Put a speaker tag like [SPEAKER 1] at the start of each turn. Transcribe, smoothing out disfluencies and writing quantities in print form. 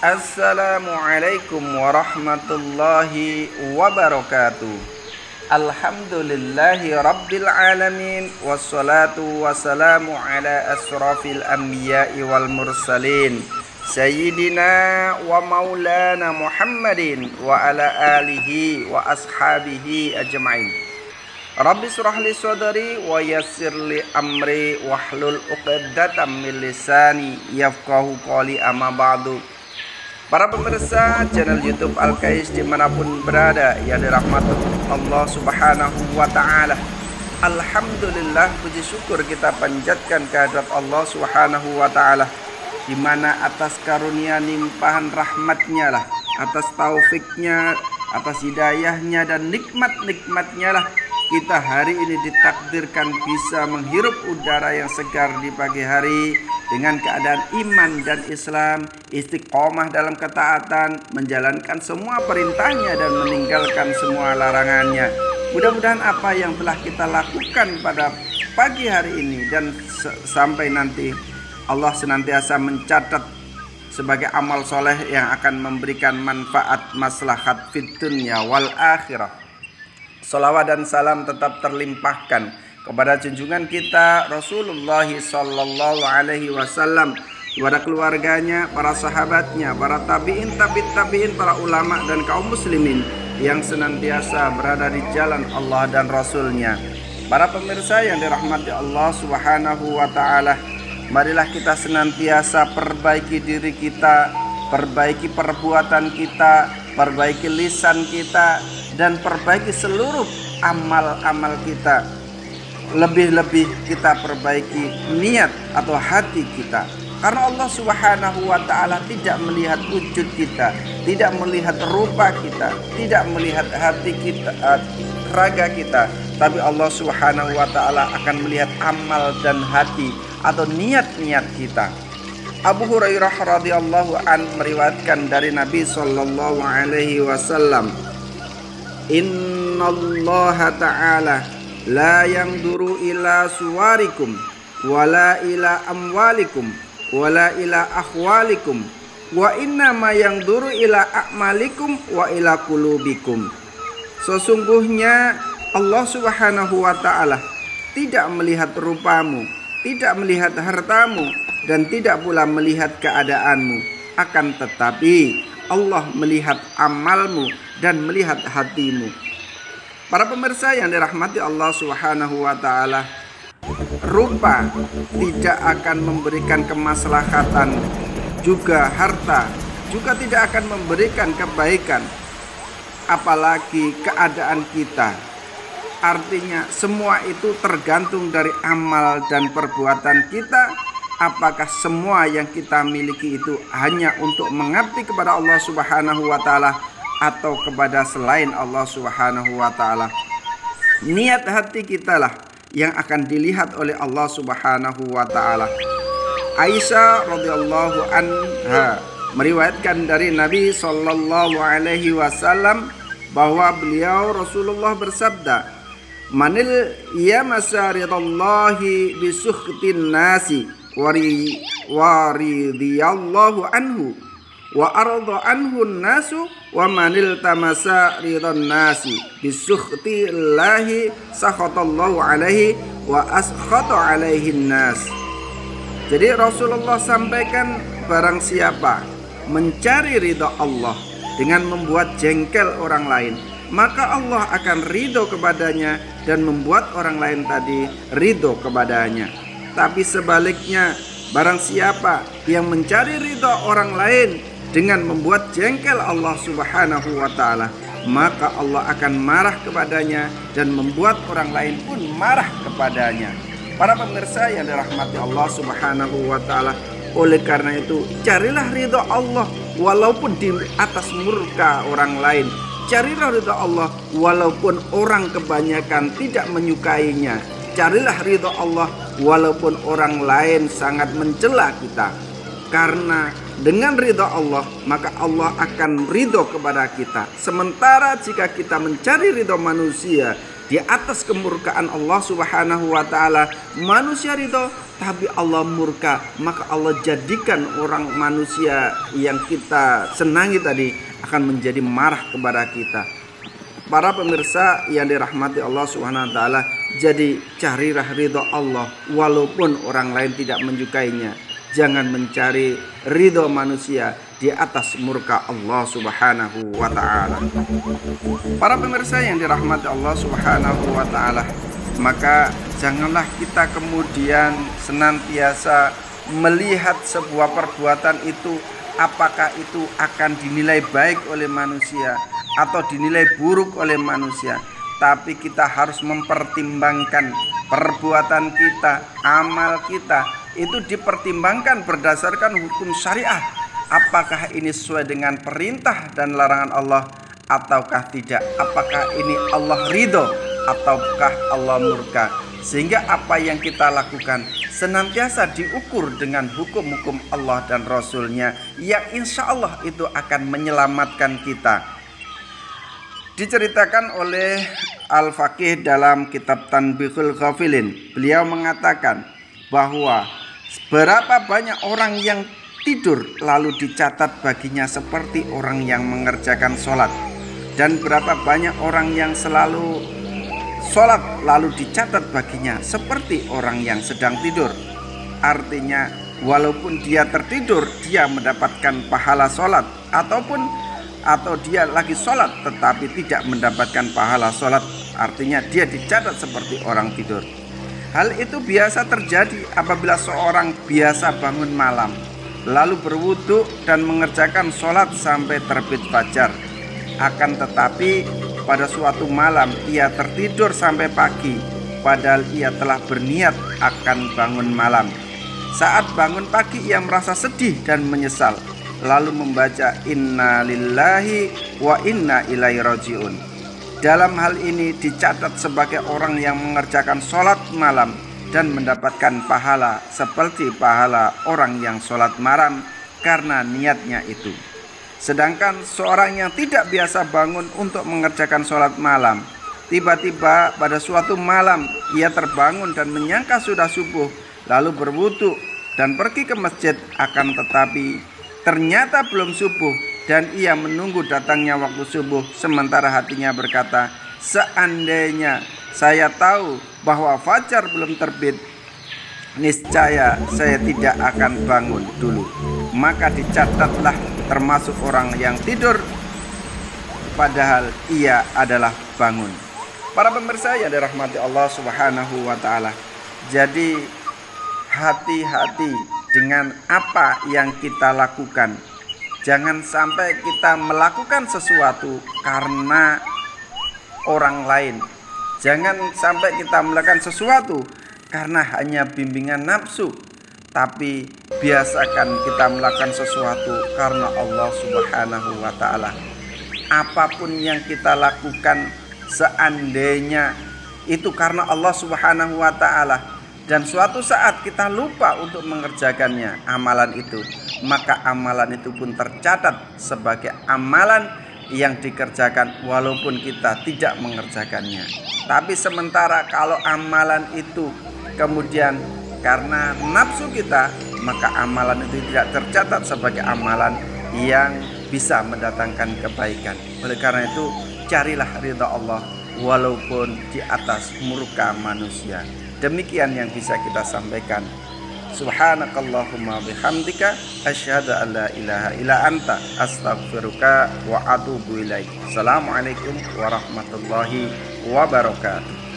[SPEAKER 1] Assalamualaikum warahmatullahi wabarakatuh. Alhamdulillahi rabbil alamin. Wassalatu wassalamu ala asrafil anbiya'i wal mursalin Sayyidina wa maulana Muhammadin wa ala alihi wa ashabihi ajma'in. Rabbi surah li sadri wa yassir li amri wahlul uqdatam min lisani yafqahu qawli, amma ba'du. Para pemirsa channel YouTube Al-Kais dimanapun berada yang dirahmati Allah Subhanahu wa ta'ala, alhamdulillah, puji syukur kita panjatkan kehadrat Allah Subhanahu wa ta'ala, di mana atas karunia limpahan rahmatnya lah, atas taufiknya, atas hidayahnya dan nikmat-nikmatnya lah, kita hari ini ditakdirkan bisa menghirup udara yang segar di pagi hari dengan keadaan iman dan Islam, istiqomah dalam ketaatan, menjalankan semua perintahnya dan meninggalkan semua larangannya. Mudah-mudahan apa yang telah kita lakukan pada pagi hari ini dan sampai nanti Allah senantiasa mencatat sebagai amal soleh yang akan memberikan manfaat maslahat fid dunya wal akhirah. Salawat dan salam tetap terlimpahkan kepada junjungan kita Rasulullah sallallahu alaihi wasallam, kepada keluarganya, para sahabatnya, para tabi'in, tabi'in, para ulama dan kaum muslimin yang senantiasa berada di jalan Allah dan Rasulnya. Para pemirsa yang dirahmati Allah Subhanahu wa ta'ala, marilah kita senantiasa perbaiki diri kita, perbaiki perbuatan kita, perbaiki lisan kita, dan perbaiki seluruh amal-amal kita. Lebih-lebih kita perbaiki niat atau hati kita, karena Allah Subhanahu wa ta'ala tidak melihat wujud kita, tidak melihat rupa kita, tidak melihat hati kita, raga kita, tapi Allah Subhanahu wa ta'ala akan melihat amal dan hati atau niat-niat kita. Abu Hurairah radhiyallahu an meriwayatkan dari Nabi sallallahu alaihi wasallam, innallaha ta'ala la yanzuru ila suwarikum wala ila amwalikum wala ila akhwalikum wa innama yanzuru ila a'malikum wa ila qulubikum. Sesungguhnya Allah Subhanahu wa ta'ala tidak melihat rupamu, tidak melihat hartamu, dan tidak pula melihat keadaanmu, akan tetapi Allah melihat amalmu dan melihat hatimu. Para pemirsa yang dirahmati Allah Subhanahu wa ta'ala, rupa tidak akan memberikan kemaslahatan, juga harta juga tidak akan memberikan kebaikan, apalagi keadaan kita. Artinya semua itu tergantung dari amal dan perbuatan kita. Apakah semua yang kita miliki itu hanya untuk mengabdi kepada Allah Subhanahu wa ta'ala atau kepada selain Allah Subhanahu wa ta'ala? Niat hati kita lah yang akan dilihat oleh Allah Subhanahu wa ta'ala. Aisyah radhiyallahu anha meriwayatkan dari Nabi sallallahu alaihi wasallam bahwa beliau Rasulullah bersabda, manil yamasaridallahi bisukhtin nasi waridiyallahu anhu wa arda anhu nasu wa manil tamasa ridhan nasi bisukhtillahi sakhatallahu alaihi wa askhata alaihi nas. Jadi Rasulullah sampaikan, barang siapa mencari ridha Allah dengan membuat jengkel orang lain, maka Allah akan ridho kepadanya dan membuat orang lain tadi ridho kepadanya. Tapi sebaliknya, barang siapa yang mencari ridha orang lain dengan membuat jengkel Allah Subhanahu wa ta'ala, maka Allah akan marah kepadanya dan membuat orang lain pun marah kepadanya. Para pemirsa yang dirahmati Allah Subhanahu wa ta'ala, oleh karena itu carilah ridha Allah walaupun di atas murka orang lain. Carilah ridha Allah walaupun orang kebanyakan tidak menyukainya. Carilah ridha Allah walaupun orang lain sangat mencela kita. Karena dengan ridha Allah, maka Allah akan ridho kepada kita. Sementara jika kita mencari ridha manusia di atas kemurkaan Allah Subhanahu wa taala. Manusia ridho tapi Allah murka, maka Allah jadikan orang manusia yang kita senangi tadi akan menjadi marah kepada kita. Para pemirsa yang dirahmati Allah Subhanahu wa taala, jadi carilah ridho Allah walaupun orang lain tidak menyukainya. Jangan mencari ridho manusia di atas murka Allah Subhanahu wa taala. Para pemirsa yang dirahmati Allah Subhanahu wa taala, maka janganlah kita kemudian senantiasa melihat sebuah perbuatan itu apakah itu akan dinilai baik oleh manusia atau dinilai buruk oleh manusia. Tapi kita harus mempertimbangkan perbuatan kita, amal kita itu dipertimbangkan berdasarkan hukum syariah. Apakah ini sesuai dengan perintah dan larangan Allah ataukah tidak? Apakah ini Allah ridho ataukah Allah murka? Sehingga apa yang kita lakukan senantiasa diukur dengan hukum-hukum Allah dan Rasulnya, yang insya Allah itu akan menyelamatkan kita. Diceritakan oleh Al-Faqih dalam kitab Tanbihul Ghafilin, beliau mengatakan bahwa berapa banyak orang yang tidur lalu dicatat baginya seperti orang yang mengerjakan sholat, dan berapa banyak orang yang selalu sholat lalu dicatat baginya seperti orang yang sedang tidur. Artinya walaupun dia tertidur, dia mendapatkan pahala sholat, atau dia lagi sholat tetapi tidak mendapatkan pahala sholat, artinya dia dicatat seperti orang tidur. Hal itu biasa terjadi apabila seorang biasa bangun malam lalu berwudu dan mengerjakan sholat sampai terbit fajar. Akan tetapi pada suatu malam ia tertidur sampai pagi, padahal ia telah berniat akan bangun malam. Saat bangun pagi ia merasa sedih dan menyesal, lalu membaca inna lillahi wa inna ilaihi rajiun. Dalam hal ini dicatat sebagai orang yang mengerjakan sholat malam dan mendapatkan pahala seperti pahala orang yang sholat malam karena niatnya itu. Sedangkan seorang yang tidak biasa bangun untuk mengerjakan sholat malam, tiba-tiba pada suatu malam ia terbangun dan menyangka sudah subuh, lalu berwudu dan pergi ke masjid, akan tetapi ternyata belum subuh dan ia menunggu datangnya waktu subuh, sementara hatinya berkata, seandainya saya tahu bahwa fajar belum terbit, niscaya saya tidak akan bangun dulu. Maka dicatatlah termasuk orang yang tidur padahal ia adalah bangun. Para pemirsa yang dirahmati Allah Subhanahu wa taala, jadi hati-hati dengan apa yang kita lakukan. Jangan sampai kita melakukan sesuatu karena orang lain. Jangan sampai kita melakukan sesuatu karena hanya bimbingan nafsu, tapi biasakan kita melakukan sesuatu karena Allah Subhanahu wa taala. Apapun yang kita lakukan seandainya itu karena Allah Subhanahu wa taala dan suatu saat kita lupa untuk mengerjakannya, amalan itu, maka amalan itu pun tercatat sebagai amalan yang dikerjakan walaupun kita tidak mengerjakannya. Tapi sementara kalau amalan itu kemudian karena nafsu kita, maka amalan itu tidak tercatat sebagai amalan yang bisa mendatangkan kebaikan. Oleh karena itu, carilah ridha Allah walaupun di atas murka manusia. Demikian yang bisa kita sampaikan. Subhanakallahumma bihamdika asyhadu an la ilaha illa anta astaghfiruka wa atubu ilaik. Assalamualaikum warahmatullahi wabarakatuh.